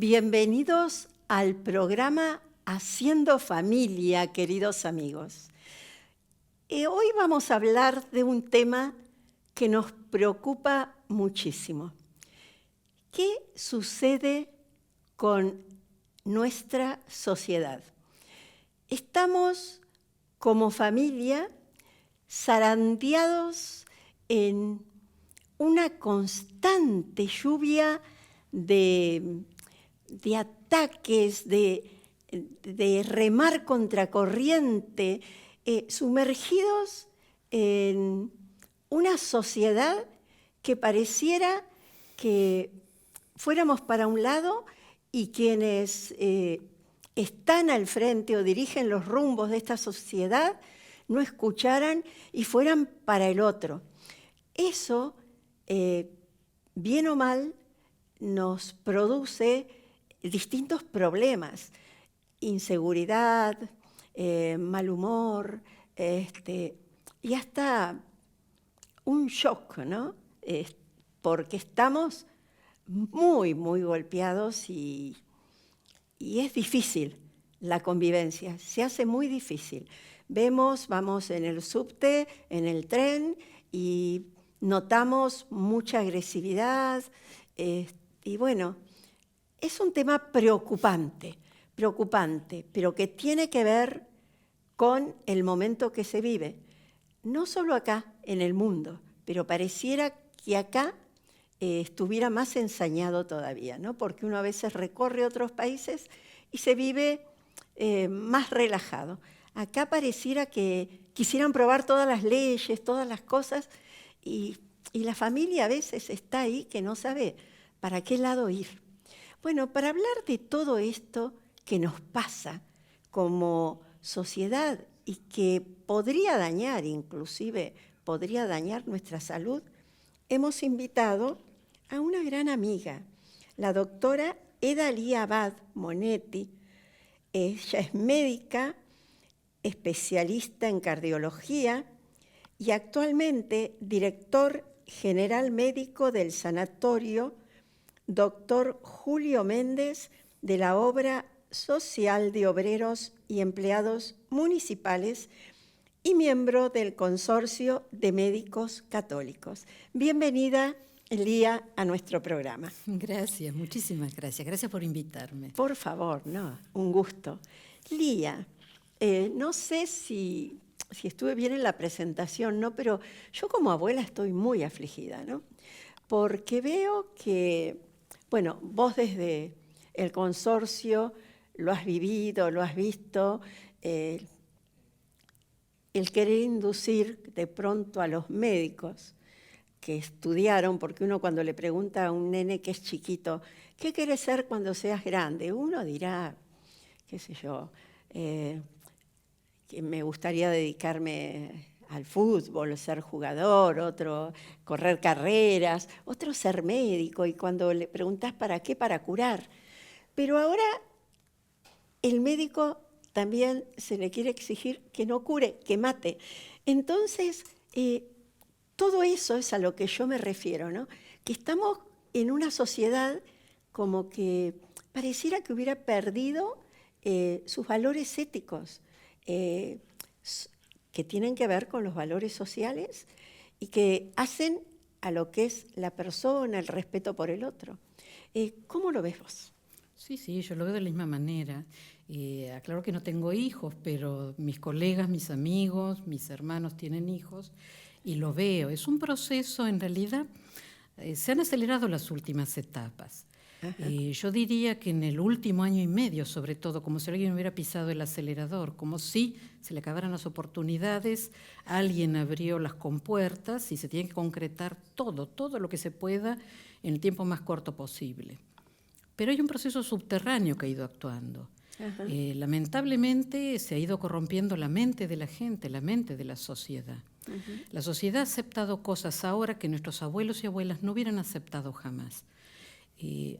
Bienvenidos al programa Haciendo Familia, queridos amigos. Hoy vamos a hablar de un tema que nos preocupa muchísimo. ¿Qué sucede con nuestra sociedad? Estamos como familia zarandeados en una constante lluvia de ataques, de remar contracorriente, sumergidos en una sociedad que pareciera que fuéramos para un lado y quienes están al frente o dirigen los rumbos de esta sociedad no escucharan y fueran para el otro. Eso, bien o mal, nos produce distintos problemas, inseguridad, mal humor, y hasta un shock, ¿no? Porque estamos muy, muy golpeados y es difícil la convivencia, se hace muy difícil. Vamos en el subte, en el tren y notamos mucha agresividad y bueno, es un tema preocupante, pero que tiene que ver con el momento que se vive. No solo acá, en el mundo, pero pareciera que acá estuviera más ensañado todavía, ¿no? Porque uno a veces recorre otros países y se vive más relajado. Acá pareciera que quisieran probar todas las leyes, todas las cosas, y la familia a veces está ahí que no sabe para qué lado ir. Bueno, para hablar de todo esto que nos pasa como sociedad y que podría dañar, inclusive podría dañar nuestra salud, hemos invitado a una gran amiga, la doctora Edalía Abad Monetti. Ella es médica, especialista en cardiología y actualmente director general médico del sanatorio Dr. Julio Méndez de la Obra Social de Obreros y Empleados Municipales y miembro del Consorcio de Médicos Católicos. Bienvenida, Lía, a nuestro programa. Gracias, muchísimas gracias. Gracias por invitarme. Por favor, no, un gusto. Lía, no sé si estuve bien en la presentación, ¿no? Pero yo como abuela estoy muy afligida, ¿no? Porque veo que, bueno, vos desde el consorcio lo has vivido, lo has visto, el querer inducir de pronto a los médicos que estudiaron, porque uno cuando le pregunta a un nene que es chiquito, ¿qué quieres ser cuando seas grande? Uno dirá, qué sé yo, que me gustaría dedicarme al fútbol, ser jugador, otro correr carreras, otro ser médico, y cuando le preguntas ¿para qué? Para curar. Pero ahora el médico también se le quiere exigir que no cure, que mate. Entonces, todo eso es a lo que yo me refiero, ¿no? Que estamos en una sociedad como que pareciera que hubiera perdido sus valores éticos, que tienen que ver con los valores sociales y que hacen a lo que es la persona, el respeto por el otro. ¿Cómo lo ves vos? Sí, yo lo veo de la misma manera. Aclaro que no tengo hijos, pero mis colegas, mis amigos, mis hermanos tienen hijos y lo veo. Es un proceso, en realidad, se han acelerado las últimas etapas. Yo diría que en el último año y medio, sobre todo, como si alguien hubiera pisado el acelerador, como si se le acabaran las oportunidades, alguien abrió las compuertas y se tiene que concretar todo lo que se pueda en el tiempo más corto posible. Pero hay un proceso subterráneo que ha ido actuando. Lamentablemente se ha ido corrompiendo la mente de la gente, la mente de la sociedad. La sociedad ha aceptado cosas ahora que nuestros abuelos y abuelas no hubieran aceptado jamás.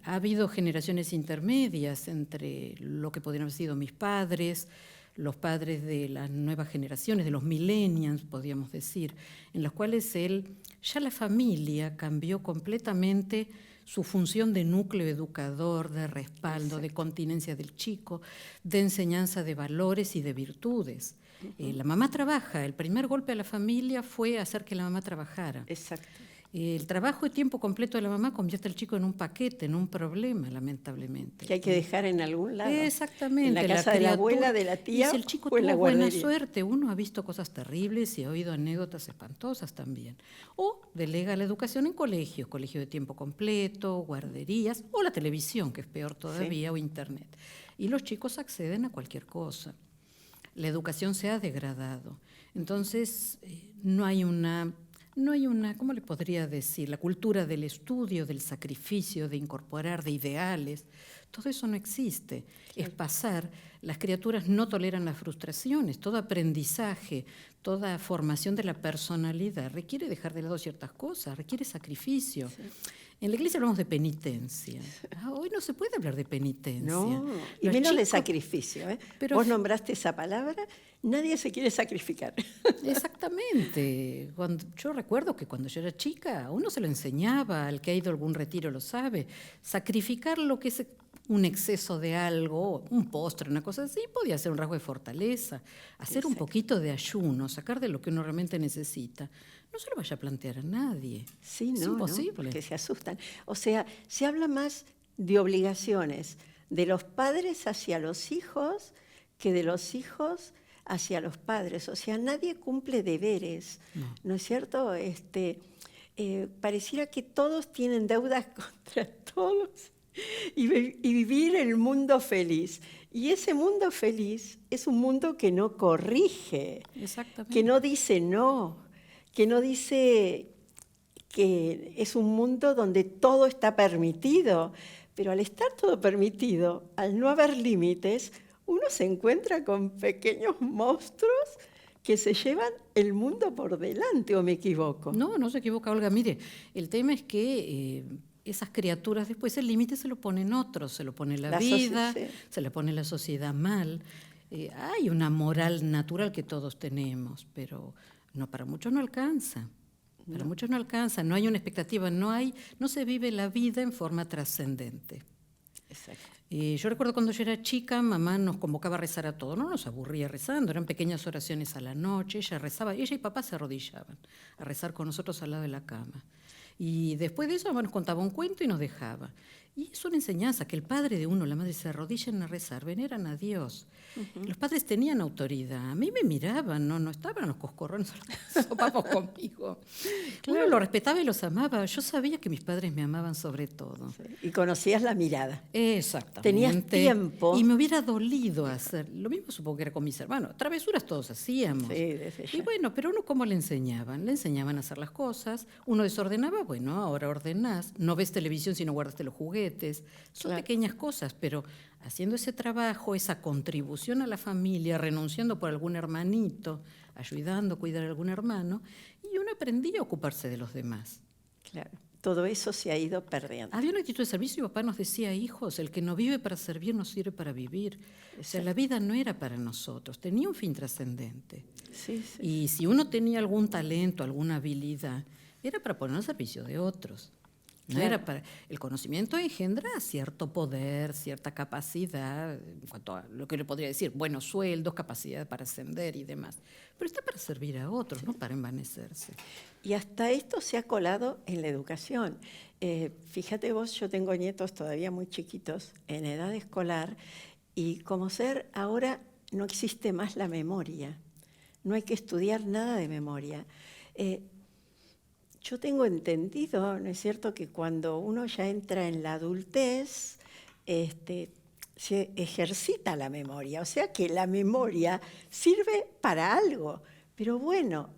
Ha habido generaciones intermedias entre lo que podrían haber sido mis padres, los padres de las nuevas generaciones, de los millennials, podríamos decir, en las cuales ya la familia cambió completamente su función de núcleo educador, de respaldo, de continencia del chico, de enseñanza de valores y de virtudes. La mamá trabaja, el primer golpe a la familia fue hacer que la mamá trabajara. Exacto. El trabajo de tiempo completo de la mamá convierte al chico en un paquete, en un problema, lamentablemente. Que hay que dejar en algún lado. Exactamente. En la casa de la abuela, de la tía, y si el chico o en la tuvo buena guardería. suerte, uno ha visto cosas terribles y ha oído anécdotas espantosas también. O delega la educación en colegios, colegio de tiempo completo, guarderías, o la televisión, que es peor todavía, o internet. Y los chicos acceden a cualquier cosa. La educación se ha degradado. Entonces, no hay una, ¿cómo le podría decir? La cultura del estudio, del sacrificio, de incorporar, de ideales. Todo eso no existe. Es pasar. Las criaturas no toleran las frustraciones. Todo aprendizaje, toda formación de la personalidad requiere dejar de lado ciertas cosas, requiere sacrificio. Sí. En la iglesia hablamos de penitencia. Hoy no se puede hablar de penitencia. No, y menos de sacrificio. Pero vos nombraste esa palabra, nadie se quiere sacrificar. Exactamente. Yo recuerdo que cuando yo era chica, a uno se lo enseñaba, al que ha ido a algún retiro lo sabe, sacrificar lo que es un exceso de algo, un postre, una cosa así, podía ser un rasgo de fortaleza. Hacer un poquito de ayuno, sacar de lo que uno realmente necesita. No se lo vaya a plantear a nadie. Sí, es imposible. No, porque se asustan. O sea, se habla más de obligaciones de los padres hacia los hijos que de los hijos hacia los padres. O sea, nadie cumple deberes, ¿no es cierto? Pareciera que todos tienen deudas contra todos y vivir el mundo feliz. Y ese mundo feliz es un mundo que no corrige, que no dice no, que no dice que es un mundo donde todo está permitido, pero al estar todo permitido, al no haber límites, uno se encuentra con pequeños monstruos que se llevan el mundo por delante, ¿o me equivoco? No se equivoca, Olga. Mire, el tema es que esas criaturas después el límite se lo ponen otros, se lo pone la vida, se le pone la sociedad mal. Hay una moral natural que todos tenemos, pero no, para muchos no alcanza. Para muchos no alcanza, no hay una expectativa, no se vive la vida en forma trascendente. Exacto. Yo recuerdo cuando yo era chica, mamá nos convocaba a rezar a todos, no nos aburría rezando, eran pequeñas oraciones a la noche, ella rezaba, ella y papá se arrodillaban a rezar con nosotros al lado de la cama. Y después de eso mamá nos contaba un cuento y nos dejaba. Y es una enseñanza, que el padre de uno, la madre, se arrodillan a rezar, veneran a Dios. Los padres tenían autoridad, a mí me miraban, no estaban los coscorrones sopados conmigo. Claro. Uno lo respetaba y los amaba, yo sabía que mis padres me amaban sobre todo. Sí. Y conocías la mirada. Exactamente. Tenías tiempo. Y me hubiera dolido hacer, lo mismo supongo que era con mis hermanos, travesuras todos hacíamos. Sí, desde ya. Y bueno, pero uno ¿cómo le enseñaban? Le enseñaban a hacer las cosas, uno desordenaba, bueno, ahora ordenás, no ves televisión si no guardaste los juguetes, son pequeñas cosas, pero haciendo ese trabajo, esa contribución a la familia, renunciando por algún hermanito, ayudando a cuidar a algún hermano, y uno aprendía a ocuparse de los demás. Claro, todo eso se ha ido perdiendo. Había una actitud de servicio y papá nos decía, hijos, el que no vive para servir no sirve para vivir. Exacto. O sea, la vida no era para nosotros, tenía un fin trascendente. Sí. Y si uno tenía algún talento, alguna habilidad, era para poner al servicio de otros. No era para, el conocimiento engendra cierto poder, cierta capacidad, en cuanto a lo que le podría decir, buenos sueldos, capacidad para ascender y demás. Pero está para servir a otros, no para envanecerse. Y hasta esto se ha colado en la educación. Fíjate vos, yo tengo nietos todavía muy chiquitos, en edad escolar, y como ser ahora no existe más la memoria. No hay que estudiar nada de memoria. Yo tengo entendido, ¿no es cierto?, que cuando uno ya entra en la adultez, se ejercita la memoria, o sea que la memoria sirve para algo. Pero bueno,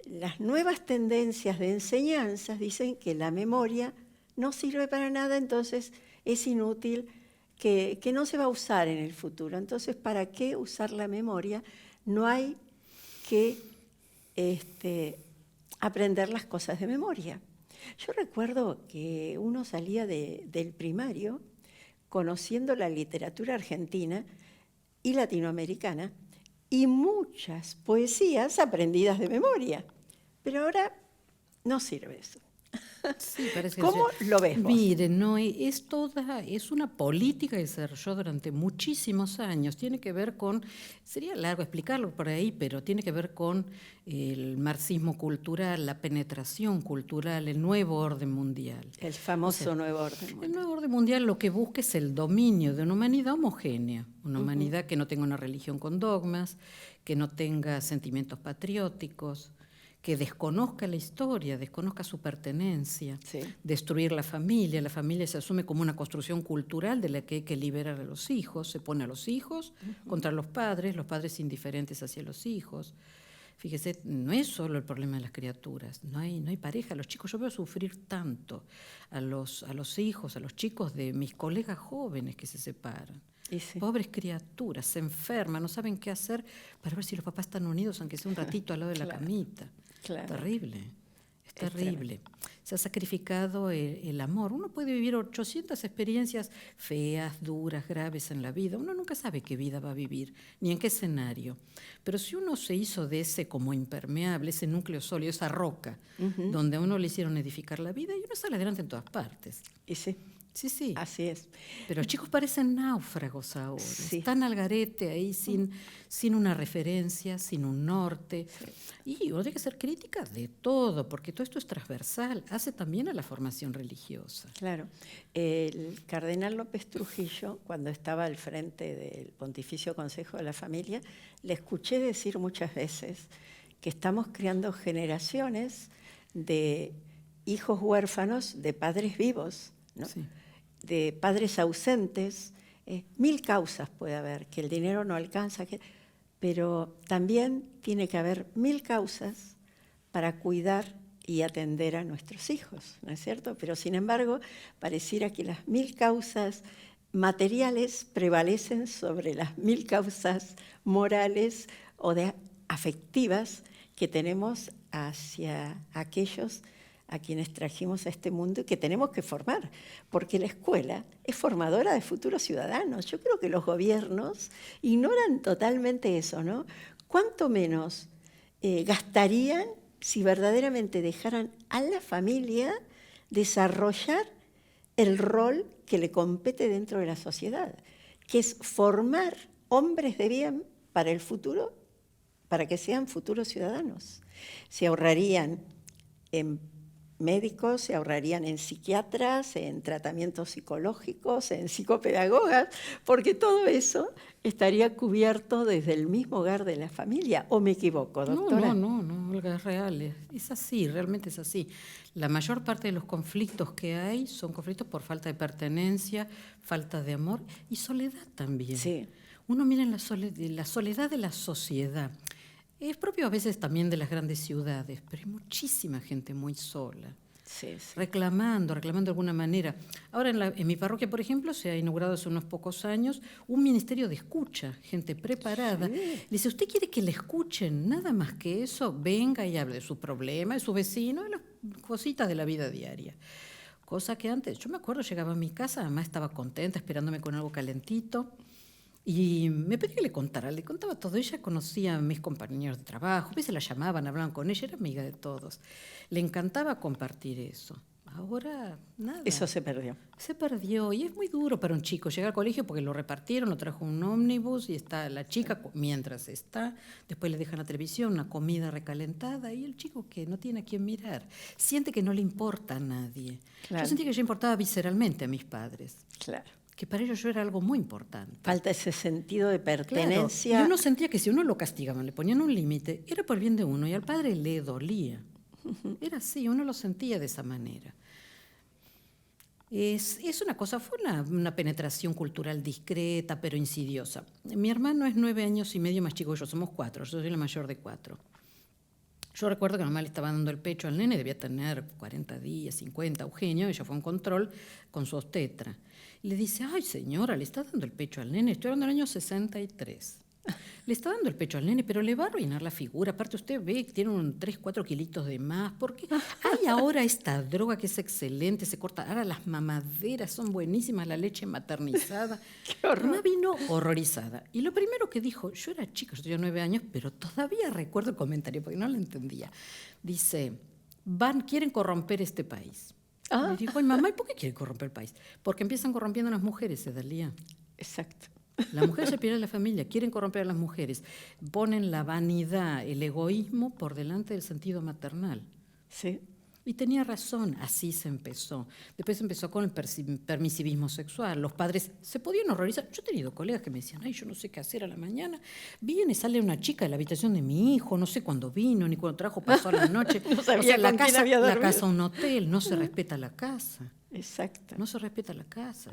las nuevas tendencias de enseñanzas dicen que la memoria no sirve para nada, entonces es inútil, que no se va a usar en el futuro. Entonces, ¿para qué usar la memoria? No hay que aprender las cosas de memoria. Yo recuerdo que uno salía del primario conociendo la literatura argentina y latinoamericana y muchas poesías aprendidas de memoria. Pero ahora no sirve eso. Sí, parece que ¿Cómo lo ves vos? Miren, no, es una política que se desarrolló durante muchísimos años. Tiene que ver con, sería largo explicarlo por ahí, pero tiene que ver con el marxismo cultural, la penetración cultural, el nuevo orden mundial. El famoso nuevo orden El mundial. nuevo orden mundial lo que busca es el dominio de una humanidad homogénea, una humanidad que no tenga una religión con dogmas, que no tenga sentimientos patrióticos, que desconozca la historia, desconozca su pertenencia, Sí. destruir la familia se asume como una construcción cultural de la que hay que liberar a los hijos, se pone a los hijos contra los padres indiferentes hacia los hijos. Fíjese, no es solo el problema de las criaturas, no hay pareja. Los chicos, yo veo sufrir tanto a los hijos, a los chicos de mis colegas jóvenes que se separan. Y sí. Pobres criaturas, se enferman, no saben qué hacer para ver si los papás están unidos, aunque sea un ratito al lado de la camita. Claro. Terrible, es terrible. Se ha sacrificado el amor. Uno puede vivir 800 experiencias feas, duras, graves en la vida. Uno nunca sabe qué vida va a vivir, ni en qué escenario. Pero si uno se hizo de ese como impermeable, ese núcleo sólido, esa roca, donde a uno le hicieron edificar la vida, y uno sale adelante en todas partes. Y sí. Sí, sí. Así es. Pero los chicos parecen náufragos ahora. Sí. Están al garete ahí sin una referencia, sin un norte. Sí. Y uno tiene que ser crítica de todo, porque todo esto es transversal. Hace también a la formación religiosa. Claro. El cardenal López Trujillo, cuando estaba al frente del Pontificio Consejo de la Familia, le escuché decir muchas veces que estamos creando generaciones de hijos huérfanos de padres vivos, ¿no? Sí. De padres ausentes. 1000 causas puede haber, que el dinero no alcanza, pero también tiene que haber 1000 causas para cuidar y atender a nuestros hijos, ¿no es cierto? Pero sin embargo, pareciera que las 1000 causas materiales prevalecen sobre las 1000 causas morales o afectivas que tenemos hacia aquellos a quienes trajimos a este mundo y que tenemos que formar, porque la escuela es formadora de futuros ciudadanos. Yo creo que los gobiernos ignoran totalmente eso, ¿no? ¿Cuánto menos gastarían si verdaderamente dejaran a la familia desarrollar el rol que le compete dentro de la sociedad, que es formar hombres de bien para el futuro, para que sean futuros ciudadanos? Se ahorrarían en médicos, se ahorrarían en psiquiatras, en tratamientos psicológicos, en psicopedagogas, porque todo eso estaría cubierto desde el mismo hogar de la familia. ¿O me equivoco, doctora? No, Olga, es real. Es así, realmente es así. La mayor parte de los conflictos que hay son conflictos por falta de pertenencia, falta de amor y soledad también. Sí. Uno mira en la soledad de la sociedad. Es propio a veces también de las grandes ciudades, pero hay muchísima gente muy sola, sí. reclamando de alguna manera. Ahora en mi parroquia, por ejemplo, se ha inaugurado hace unos pocos años un ministerio de escucha, gente preparada. Sí. Dice, ¿usted quiere que le escuchen? Nada más que eso, venga y hable de su problema, de su vecino, de las cositas de la vida diaria. Cosa que antes, yo me acuerdo, llegaba a mi casa, mamá estaba contenta, esperándome con algo calentito. Y me pedía que le contaba todo. Ella conocía a mis compañeros de trabajo, a veces la llamaban, hablaban con ella, era amiga de todos. Le encantaba compartir eso. Ahora, nada. Eso se perdió. Se perdió y es muy duro para un chico llegar al colegio porque lo repartieron, lo trajo un ómnibus y está la chica mientras está, después le dejan la televisión, una comida recalentada y el chico que no tiene a quién mirar, siente que no le importa a nadie. Claro. Yo sentí que yo importaba visceralmente a mis padres. Claro. Que para ellos yo era algo muy importante. Falta ese sentido de pertenencia. Claro. Y uno sentía que si uno lo castigaban, le ponían un límite, era por el bien de uno y al padre le dolía. Era así, uno lo sentía de esa manera. Es una cosa, fue una penetración cultural discreta, pero insidiosa. Mi hermano es 9 años y medio más chico que yo, somos 4, yo soy la mayor de 4. Yo recuerdo que mamá le estaba dando el pecho al nene, debía tener 40 días, 50, Eugenio, ella fue a un control con su obstetra. Y le dice, ay señora, le está dando el pecho al nene, estoy hablando del año 63. Le está dando el pecho al nene, pero le va a arruinar la figura. Aparte usted ve que tiene 3, 4 kilitos de más, porque hay ahora esta droga que es excelente, se corta. Ahora las mamaderas son buenísimas, la leche maternizada. Qué horror. Mamá vino horrorizada. Y lo primero que dijo, yo era chica, yo tenía 9 años, pero todavía recuerdo el comentario, porque no lo entendía. Dice, quieren corromper este país. Ah. Le digo, ay, mamá, ¿y por qué quieren corromper el país? Porque empiezan corrompiendo a las mujeres, Edalía. Exacto. La mujer se pierde la familia, quieren corromper a las mujeres. Ponen la vanidad, el egoísmo por delante del sentido maternal. Sí. Y tenía razón, así se empezó. Después empezó con el permisivismo sexual. Los padres se podían horrorizar. Yo he tenido colegas que me decían, ay, yo no sé qué hacer a la mañana. Viene, sale una chica de la habitación de mi hijo, no sé cuándo vino, ni cuándo trajo, pasó a la noche. No sabía la con quién casa, había la dormido. casa un hotel, no se respeta la casa. Exacto. No se respeta la casa.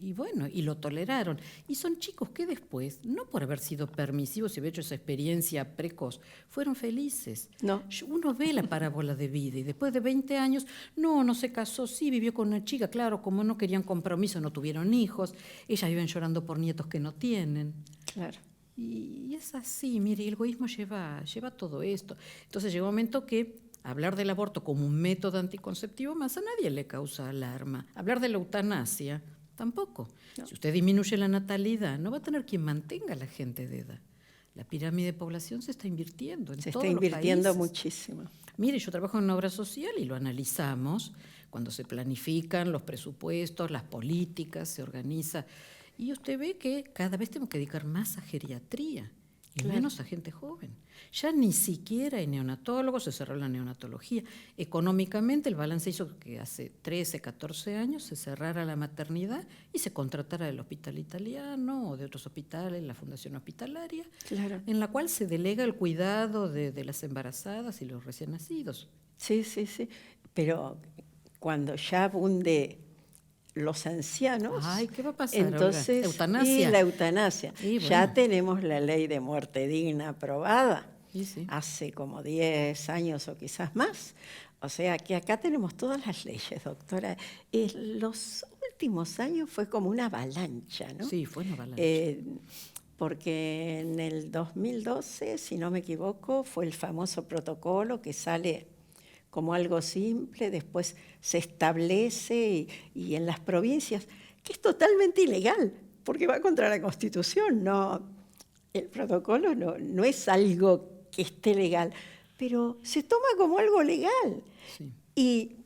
Y bueno, y lo toleraron. Y son chicos que después, no por haber sido permisivos y haber hecho esa experiencia precoz, fueron felices. No. Uno ve la parábola de vida y después de 20 años, no se casó, sí, vivió con una chica, claro, como no querían compromiso, no tuvieron hijos, ellas viven llorando por nietos que no tienen. Claro. Y es así, mire, el egoísmo lleva todo esto. Entonces llegó un momento que hablar del aborto como un método anticonceptivo más a nadie le causa alarma. Hablar de la eutanasia tampoco. No. Si usted disminuye la natalidad, no va a tener quien mantenga a la gente de edad. La pirámide de población se está invirtiendo en todos los países. Se está invirtiendo muchísimo. Mire, yo trabajo en una obra social y lo analizamos cuando se planifican los presupuestos, las políticas, se organiza. Y usted ve que cada vez tenemos que dedicar más a geriatría y menos a gente joven. Ya ni siquiera hay neonatólogos, se cerró la neonatología. Económicamente el balance hizo que hace 13, 14 años se cerrara la maternidad y se contratara del hospital italiano o de otros hospitales, la fundación hospitalaria, en la cual se delega el cuidado de las embarazadas y los recién nacidos. Sí. Pero cuando ya abunde los ancianos, ay, ¿qué va a pasar? Entonces, ¿Eutanasia? Y la eutanasia. Y bueno. Ya tenemos la ley de muerte digna aprobada Sí. hace como 10 años o quizás más. O sea que acá tenemos todas las leyes, doctora. En los últimos años fue como una avalancha, ¿no? Sí, fue una avalancha. Porque en el 2012, si no me equivoco, fue el famoso protocolo que sale como algo simple, después se establece y en las provincias, que es totalmente ilegal, porque va contra la Constitución. No, el protocolo no es algo que esté legal, pero se toma como algo legal. Sí. Y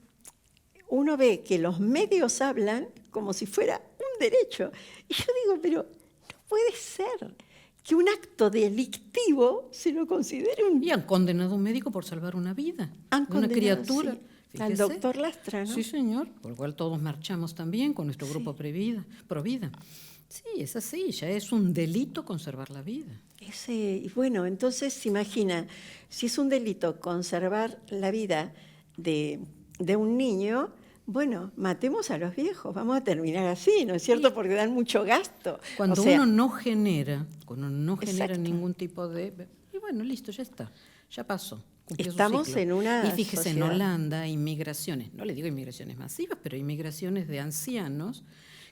uno ve que los medios hablan como si fuera un derecho. Y yo digo, pero no puede ser que un acto delictivo se lo considere un... Y han condenado a un médico por salvar una vida, una criatura. Sí, fíjese. al doctor Lastra, ¿no? Sí, señor, por lo cual todos marchamos también con nuestro grupo Provida. Sí, es así, ya es un delito conservar la vida. Y bueno, entonces se imagina, si es un delito conservar la vida de un niño, bueno, matemos a los viejos, vamos a terminar así, ¿no es cierto? Porque dan mucho gasto. Cuando uno no genera ningún tipo de... Y bueno, listo, ya está, ya pasó. Estamos en una Y fíjese, sociedad. en Holanda, inmigraciones, no le digo inmigraciones masivas, pero inmigraciones de ancianos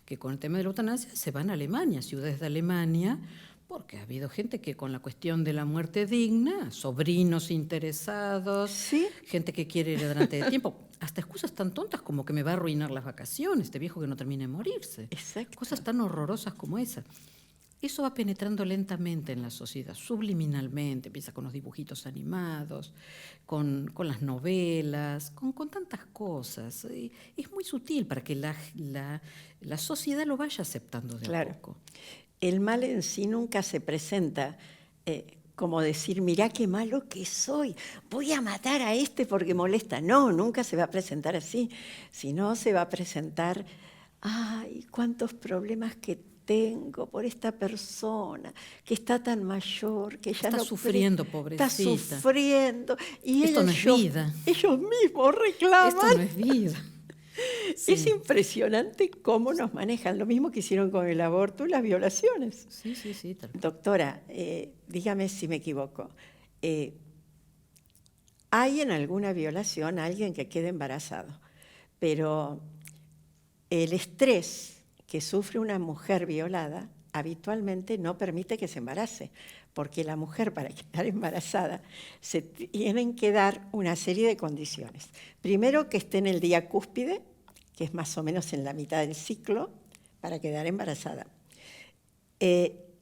que con el tema de la eutanasia se van a Alemania, ciudades de Alemania, porque ha habido gente que con la cuestión de la muerte digna, sobrinos interesados, ¿Sí? gente que quiere ir adelante de tiempo, hasta excusas tan tontas como que me va a arruinar las vacaciones, este viejo que no termine de morirse. Exacto. Cosas tan horrorosas como esa. Eso va penetrando lentamente en la sociedad, subliminalmente, empieza con los dibujitos animados, con las novelas, con tantas cosas. Es muy sutil para que la sociedad lo vaya aceptando de a poco. El mal en sí nunca se presenta como decir, mirá qué malo que soy, voy a matar a este porque molesta. No, nunca se va a presentar así, sino se va a presentar, ay, cuántos problemas que tengo por esta persona que está tan mayor, que ya está sufriendo, pobrecita. Está sufriendo. Y esto no es vida. Ellos mismos reclaman. Esto no es vida. Sí. Es impresionante cómo nos manejan. Lo mismo que hicieron con el aborto y las violaciones. Sí. Doctora, dígame si me equivoco. Hay en alguna violación alguien que quede embarazado, pero el estrés que sufre una mujer violada habitualmente no permite que se embarace, porque la mujer para quedar embarazada se tienen que dar una serie de condiciones. Primero, que esté en el día cúspide, que es más o menos en la mitad del ciclo, para quedar embarazada.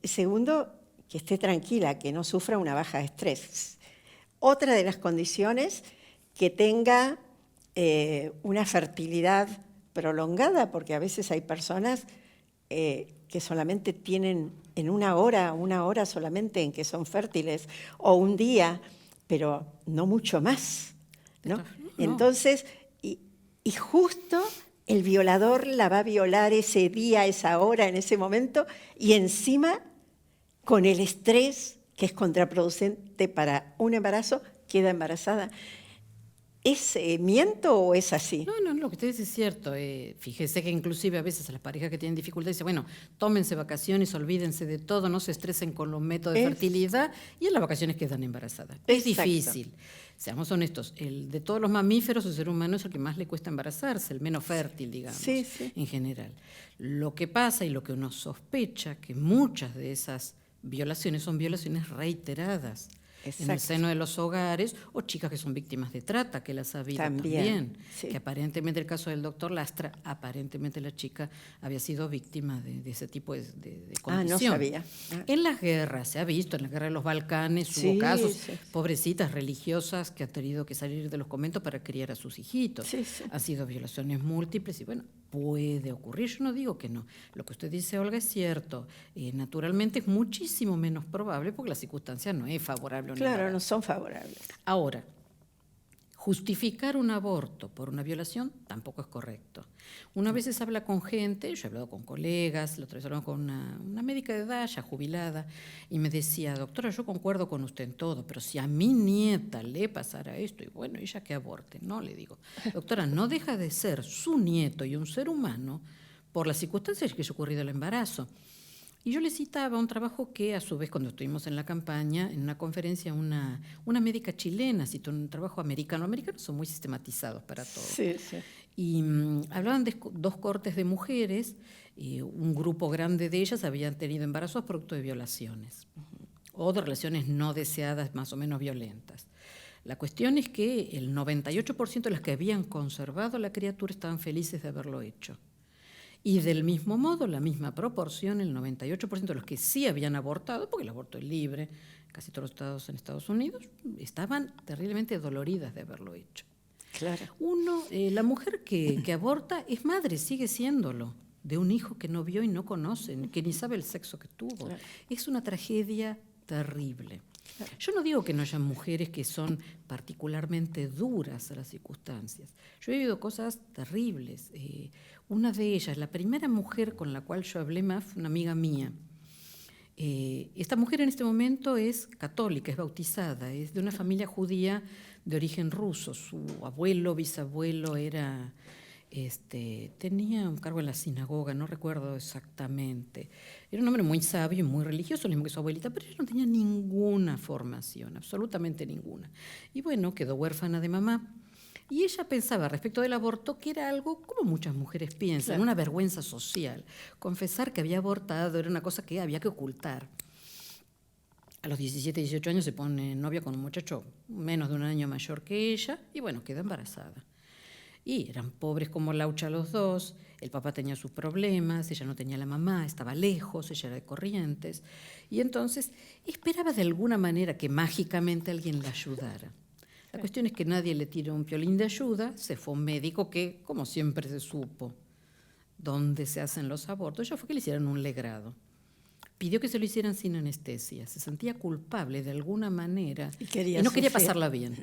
Segundo, que esté tranquila, que no sufra una baja de estrés. Otra de las condiciones que tenga una fertilidad prolongada, porque a veces hay personas que solamente tienen en una hora solamente en que son fértiles, o un día, pero no mucho más, ¿no? No. Entonces, y justo el violador la va a violar ese día, esa hora, en ese momento, y encima con el estrés que es contraproducente para un embarazo, queda embarazada. ¿Es miento o es así? No, lo que usted dice es cierto. Fíjese que inclusive a veces a las parejas que tienen dificultades dicen, bueno, tómense vacaciones, olvídense de todo, no se estresen con los métodos de fertilidad y en las vacaciones quedan embarazadas. Es difícil. Seamos honestos, de todos los mamíferos, el ser humano es el que más le cuesta embarazarse, el menos fértil, digamos, en general. Lo que pasa y lo que uno sospecha, que muchas de esas violaciones son violaciones reiteradas. Exacto. En el seno de los hogares, o chicas que son víctimas de trata, que las ha habido también. Que aparentemente el caso del doctor Lastra, aparentemente la chica había sido víctima de ese tipo de condición. No sabía. En las guerras, se ha visto, en la guerra de los Balcanes hubo casos, pobrecitas religiosas que han tenido que salir de los conventos para criar a sus hijitos. Han sido violaciones múltiples y bueno, puede ocurrir, yo no digo que no. Lo que usted dice, Olga, es cierto. Naturalmente es muchísimo menos probable porque la circunstancia no es favorable. Claro, no son favorables. Ahora, justificar un aborto por una violación tampoco es correcto. Una vez se habla con gente, yo he hablado con colegas, la otra vez hablamos con una médica de edad ya jubilada, y me decía, doctora, yo concuerdo con usted en todo, pero si a mi nieta le pasara esto, y bueno, ella que aborte, no, le digo, doctora, no deja de ser su nieto y un ser humano por las circunstancias que haya ocurrido el embarazo. Y yo le citaba un trabajo que, a su vez, cuando estuvimos en la campaña, en una conferencia, una médica chilena citó un trabajo americano. Los americanos son muy sistematizados para todo. Y hablaban de 2 cortes de mujeres, un grupo grande de ellas habían tenido embarazos producto de violaciones o de relaciones no deseadas, más o menos violentas. La cuestión es que el 98% de las que habían conservado la criatura estaban felices de haberlo hecho. Y del mismo modo, la misma proporción, el 98% de los que sí habían abortado, porque el aborto es libre, casi todos los estados en Estados Unidos, estaban terriblemente doloridas de haberlo hecho. Claro. La mujer que aborta es madre, sigue siéndolo, de un hijo que no vio y no conoce, que ni sabe el sexo que tuvo. Claro. Es una tragedia terrible. Claro. Yo no digo que no haya mujeres que son particularmente duras a las circunstancias. Yo he vivido cosas terribles. Una de ellas, la primera mujer con la cual yo hablé más, fue una amiga mía. Esta mujer en este momento es católica, es bautizada, es de una familia judía de origen ruso. Su abuelo, bisabuelo tenía un cargo en la sinagoga, no recuerdo exactamente. Era un hombre muy sabio y muy religioso, lo mismo que su abuelita, pero ella no tenía ninguna formación, absolutamente ninguna. Y bueno, quedó huérfana de mamá. Y ella pensaba respecto del aborto que era algo, como muchas mujeres piensan, una vergüenza social. Confesar que había abortado era una cosa que había que ocultar. A los 17, 18 años se pone novia con un muchacho menos de un año mayor que ella y bueno, queda embarazada. Y eran pobres como Laucha los dos, el papá tenía sus problemas, ella no tenía la mamá, estaba lejos, ella era de Corrientes. Y entonces esperaba de alguna manera que mágicamente alguien la ayudara. La cuestión es que nadie le tiró un piolín de ayuda, se fue un médico que, como siempre se supo, dónde se hacen los abortos, ya fue que le hicieran un legrado. Pidió que se lo hicieran sin anestesia, se sentía culpable de alguna manera y no quería pasarla bien,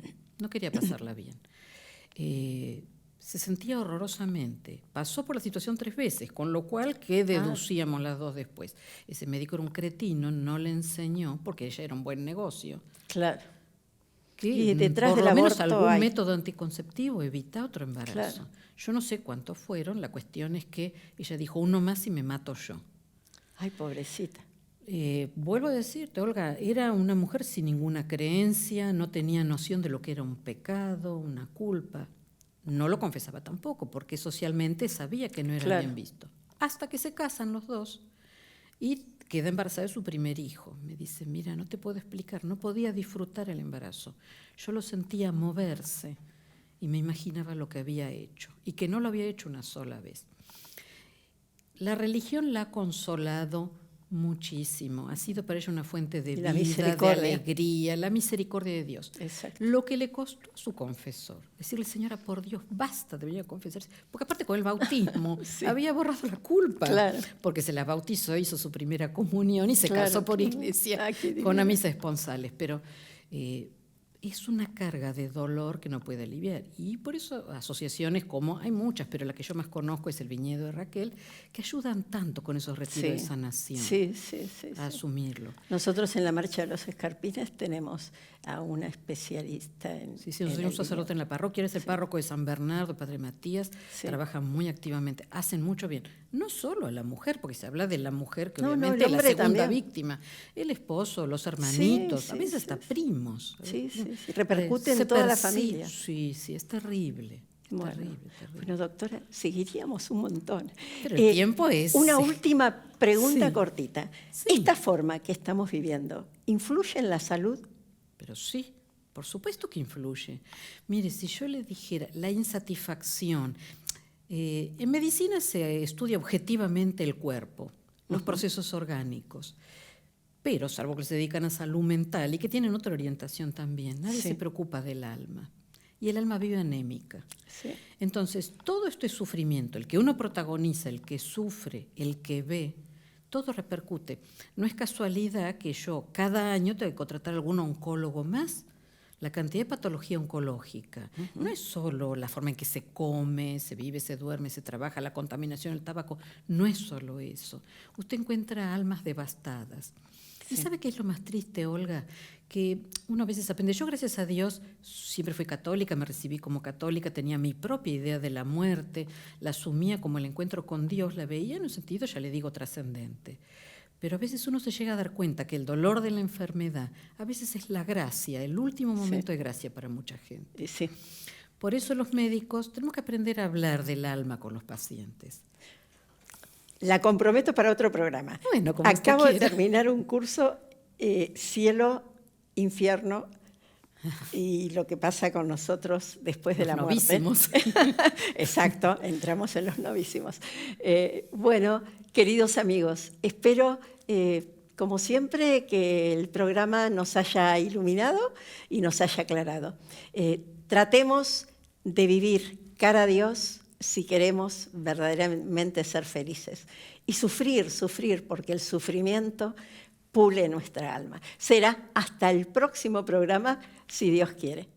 se sentía horrorosamente. Pasó por la situación 3 veces, con lo cual, ¿qué deducíamos las 2 después? Ese médico era un cretino, no le enseñó, porque ella era un buen negocio. Claro. Que y detrás por del lo menos aborto algún hay método anticonceptivo evita otro embarazo. Claro. Yo no sé cuántos fueron, la cuestión es que ella dijo, 1 más y me mato yo. Ay, pobrecita. Vuelvo a decirte, Olga, era una mujer sin ninguna creencia, no tenía noción de lo que era un pecado, una culpa. No lo confesaba tampoco, porque socialmente sabía que no era bien visto. Hasta que se casan los dos y queda embarazada de su primer hijo. Me dice, mira, no te puedo explicar, no podía disfrutar el embarazo. Yo lo sentía moverse y me imaginaba lo que había hecho y que no lo había hecho una sola vez. La religión la ha consolado Muchísimo. Ha sido para ella una fuente de La vida, de misericordia. alegría, la misericordia de Dios. Exacto. Lo que le costó a su confesor, decirle, señora, por Dios, basta de venir a confesarse. Porque aparte con el bautismo Sí. había borrado la culpa. Claro. Porque se la bautizó, hizo su primera comunión y se Claro. casó por iglesia Ah, qué con divino. las misas esponsales. Pero es una carga de dolor que no puede aliviar. Y por eso asociaciones como, hay muchas, pero la que yo más conozco es el Viñedo de Raquel, que ayudan tanto con esos retiros de sanación Sí. a asumirlo. Nosotros en la Marcha de los Escarpines tenemos a una especialista en... Sí, nosotros tenemos un sacerdote en la parroquia, eres el párroco de San Bernardo, Padre Matías, Sí. trabajan muy activamente, hacen mucho bien, no solo a la mujer, porque se habla de la mujer que No, obviamente el es la hombre segunda también. víctima, el esposo, los hermanitos, Sí, a veces sí, hasta sí. primos. Sí. Repercute Se en toda la percibe. familia. Sí, es terrible. Bueno, Terrible. bueno, doctora, seguiríamos un montón. Pero el tiempo es... Una última pregunta Sí. cortita. Sí. ¿Esta forma que estamos viviendo influye en la salud? Pero sí, por supuesto que influye. Mire, si yo le dijera la insatisfacción, en medicina se estudia objetivamente el cuerpo, los procesos orgánicos, pero salvo que se dedican a salud mental y que tienen otra orientación también, nadie Sí. se preocupa del alma. Y el alma vive anémica. Sí. Entonces, todo esto es sufrimiento, el que uno protagoniza, el que sufre, el que ve, todo repercute. No es casualidad que yo cada año tengo que contratar a algún oncólogo más. La cantidad de patología oncológica no es solo la forma en que se come, se vive, se duerme, se trabaja, la contaminación, el tabaco, no es solo eso. Usted encuentra almas devastadas. ¿Y sabe qué es lo más triste, Olga? Que uno a veces aprende. Yo, gracias a Dios, siempre fui católica, me recibí como católica, tenía mi propia idea de la muerte, la asumía como el encuentro con Dios, la veía en un sentido, ya le digo, trascendente. Pero a veces uno se llega a dar cuenta que el dolor de la enfermedad a veces es la gracia, el último momento de gracia para mucha gente. Sí. Por eso los médicos tenemos que aprender a hablar del alma con los pacientes. La comprometo para otro programa. Bueno, como Acabo usted de quiera. terminar un curso Cielo, Infierno y lo que pasa con nosotros después de Los la muerte. novísimos. Exacto, entramos en los novísimos. Bueno, queridos amigos, espero, como siempre, que el programa nos haya iluminado y nos haya aclarado. Tratemos de vivir cara a Dios si queremos verdaderamente ser felices. Y sufrir, porque el sufrimiento pule nuestra alma. Será hasta el próximo programa, si Dios quiere.